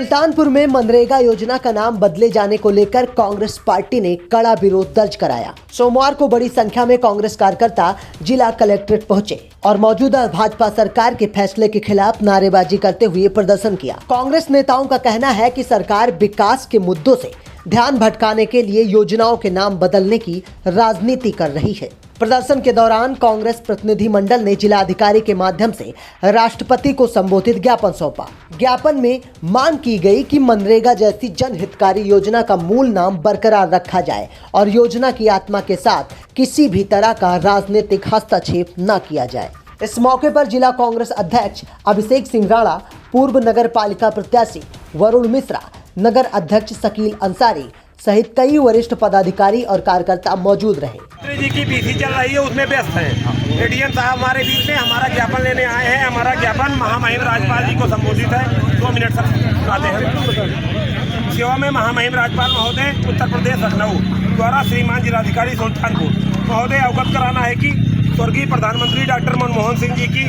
सुल्तानपुर में मनरेगा योजना का नाम बदले जाने को लेकर कांग्रेस पार्टी ने कड़ा विरोध दर्ज कराया। सोमवार को बड़ी संख्या में कांग्रेस कार्यकर्ता जिला कलेक्ट्रेट पहुंचे और मौजूदा भाजपा सरकार के फैसले के खिलाफ नारेबाजी करते हुए प्रदर्शन किया। कांग्रेस नेताओं का कहना है कि सरकार विकास के मुद्दों से ध्यान भटकाने के लिए योजनाओं के नाम बदलने की राजनीति कर रही है। प्रदर्शन के दौरान कांग्रेस प्रतिनिधि मंडल ने जिलाधिकारी के माध्यम से राष्ट्रपति को संबोधित ज्ञापन सौंपा। ज्ञापन में मांग की गई कि मनरेगा जैसी जनहितकारी योजना का मूल नाम बरकरार रखा जाए और योजना की आत्मा के साथ किसी भी तरह का राजनीतिक हस्तक्षेप न किया जाए। इस मौके पर जिला कांग्रेस अध्यक्ष अभिषेक सिंह राणा, पूर्व नगर पालिका प्रत्याशी वरुण मिश्रा, नगर अध्यक्ष शकील अंसारी सहित कई वरिष्ठ पदाधिकारी और कार्यकर्ता मौजूद रहे। जी की बीसी चल रही है, उसमें व्यस्त हैं। एडीएम साहब हमारे बीच में हमारा ज्ञापन लेने आए हैं। हमारा ज्ञापन महामहिम राज्यपाल जी को संबोधित है। 2 मिनट तक आते हैं। सेवा में महामहिम राज्यपाल महोदय उत्तर प्रदेश लखनऊ द्वारा श्रीमान जिलाधिकारी सुल्तानपुर महोदय अवगत कराना है कि स्वर्गीय प्रधानमंत्री डॉक्टर मनमोहन सिंह जी की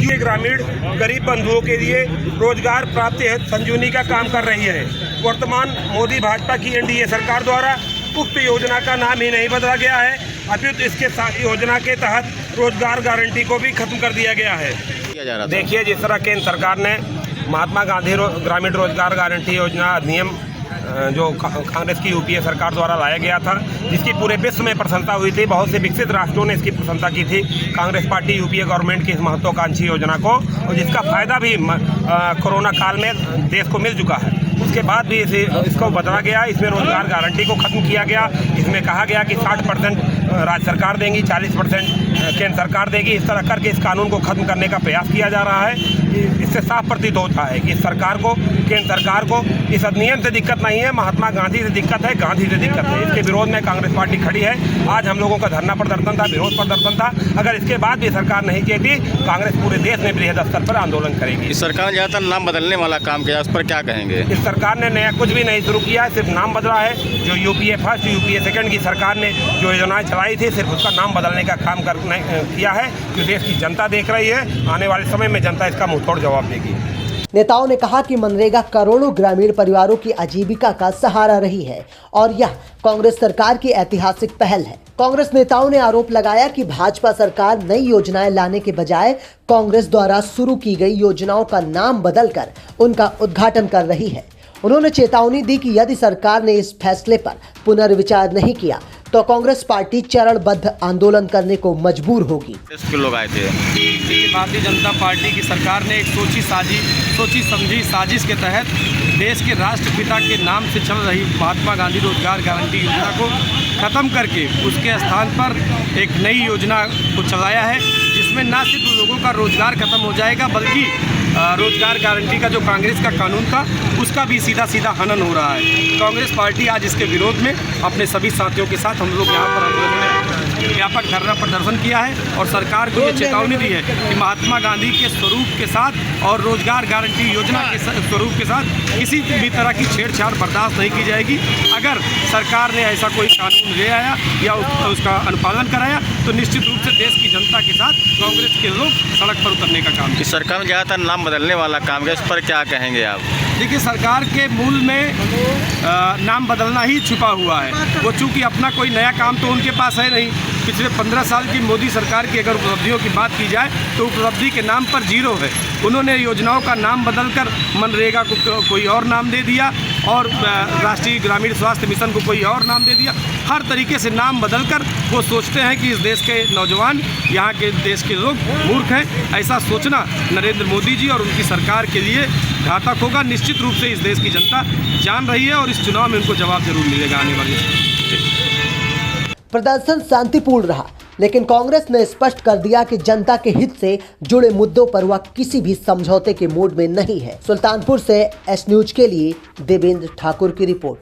ये ग्रामीण गरीब बंधुओं के लिए रोजगार प्राप्ति हेतु संजीवनी का काम कर रही है। वर्तमान मोदी भाजपा की एनडीए सरकार द्वारा उक्त योजना का नाम ही नहीं बदला गया है, अपितु इसके साथ योजना के तहत रोजगार गारंटी को भी खत्म कर दिया गया है। देखिए, जिस तरह केंद्र सरकार ने महात्मा गांधी ग्रामीण रोजगार गारंटी योजना अधिनियम जो कांग्रेस की यूपीए सरकार द्वारा लाया गया था, जिसकी पूरे विश्व में प्रशंसा हुई थी, बहुत से विकसित राष्ट्रों ने इसकी प्रशंसा की थी कांग्रेस पार्टी यूपीए गवर्नमेंट की इस महत्वाकांक्षी योजना को, और जिसका फायदा भी कोरोना काल में देश को मिल चुका है। उसके बाद भी इसको बदला गया। इसमें रोजगार गारंटी को खत्म किया गया। इसमें कहा गया कि 60% राज्य सरकार देंगी, 40% केंद्र सरकार देगी। इस तरह करके इस कानून को खत्म करने का प्रयास किया जा रहा है। इससे साफ प्रतीत होता है कि सरकार को, केंद्र सरकार को इस अधिनियम से दिक्कत नहीं है, महात्मा गांधी से दिक्कत है, गांधी से दिक्कत है। इसके विरोध में कांग्रेस पार्टी खड़ी है। आज हम लोगों का धरना प्रदर्शन था, विरोध प्रदर्शन था। अगर इसके बाद भी सरकार नहीं कहती, कांग्रेस पूरे देश में बृहद स्तर पर आंदोलन करेगी। इस सरकार ने ज्यादातर नाम बदलने वाला काम किया, उस पर क्या कहेंगे? इस सरकार ने नया कुछ भी नहीं शुरू किया है, सिर्फ नाम बदला है। जो यूपीए फर्स्ट, यूपीए सेकंड की सरकार ने जो योजनाएं चलाई थी, सिर्फ उसका नाम बदलने का काम किया है। जो देश की जनता देख रही है, आने वाले समय में जनता इसका मुंहतोड़ जवाब देगी। नेताओं ने कहा कि मनरेगा करोड़ों ग्रामीण परिवारों की आजीविका का सहारा रही है और यह कांग्रेस सरकार की ऐतिहासिक पहल है। कांग्रेस नेताओं ने आरोप लगाया कि भाजपा सरकार नई योजनाएं लाने के बजाय कांग्रेस द्वारा शुरू की गई योजनाओं का नाम बदलकर उनका उद्घाटन कर रही है। उन्होंने चेतावनी दी कि यदि सरकार ने इस फैसले पर पुनर्विचार नहीं किया तो कांग्रेस पार्टी चरणबद्ध आंदोलन करने को मजबूर होगी। लोग आए थे। भारतीय जनता पार्टी की सरकार ने एक सोची समझी साजिश के तहत देश के राष्ट्रपिता के नाम से चल रही महात्मा गांधी रोजगार गारंटी योजना को खत्म करके उसके स्थान पर एक नई योजना को चलाया है, जिसमें न सिर्फ लोगों का रोजगार खत्म हो जाएगा, बल्कि रोजगार गारंटी का जो कांग्रेस का कानून था उसका भी सीधा हनन हो रहा है। कांग्रेस पार्टी आज इसके विरोध में अपने सभी साथियों के साथ हम लोग यहाँ पर व्यापक धरना प्रदर्शन किया है और सरकार को ये चेतावनी दी है कि महात्मा गांधी के स्वरूप के साथ और रोजगार गारंटी योजना के स्वरूप के साथ किसी भी तरह की छेड़छाड़ बर्दाश्त नहीं की जाएगी। अगर सरकार ने ऐसा कोई कानून ले आया या उसका अनुपालन कराया तो निश्चित रूप से देश की जनता के साथ कांग्रेस के लोग सड़क पर उतरने का काम। इस सरकार में ज़्यादातर नाम बदलने वाला काम है, इस पर क्या कहेंगे आप? देखिए, सरकार के मूल में नाम बदलना ही छुपा हुआ है। वो चूँकि अपना कोई नया काम तो उनके पास है नहीं। पिछले 15 साल की मोदी सरकार की अगर उपलब्धियों की बात की जाए तो उपलब्धि के नाम पर 0 है। उन्होंने योजनाओं का नाम बदलकर मनरेगा को कोई और नाम दे दिया और राष्ट्रीय ग्रामीण स्वास्थ्य मिशन को कोई और नाम दे दिया। हर तरीके से नाम बदलकर वो सोचते हैं कि इस देश के नौजवान, यहाँ के देश के लोग मूर्ख हैं। ऐसा सोचना नरेंद्र मोदी जी और उनकी सरकार के लिए घातक होगा। निश्चित रूप से इस देश की जनता जान रही है और इस चुनाव में उनको जवाब जरूर मिलेगा आने वाले। प्रदर्शन शांतिपूर्ण रहा, लेकिन कांग्रेस ने स्पष्ट कर दिया कि जनता के हित से जुड़े मुद्दों पर वह किसी भी समझौते के मूड में नहीं है। सुल्तानपुर से एस न्यूज के लिए देवेंद्र ठाकुर की रिपोर्ट।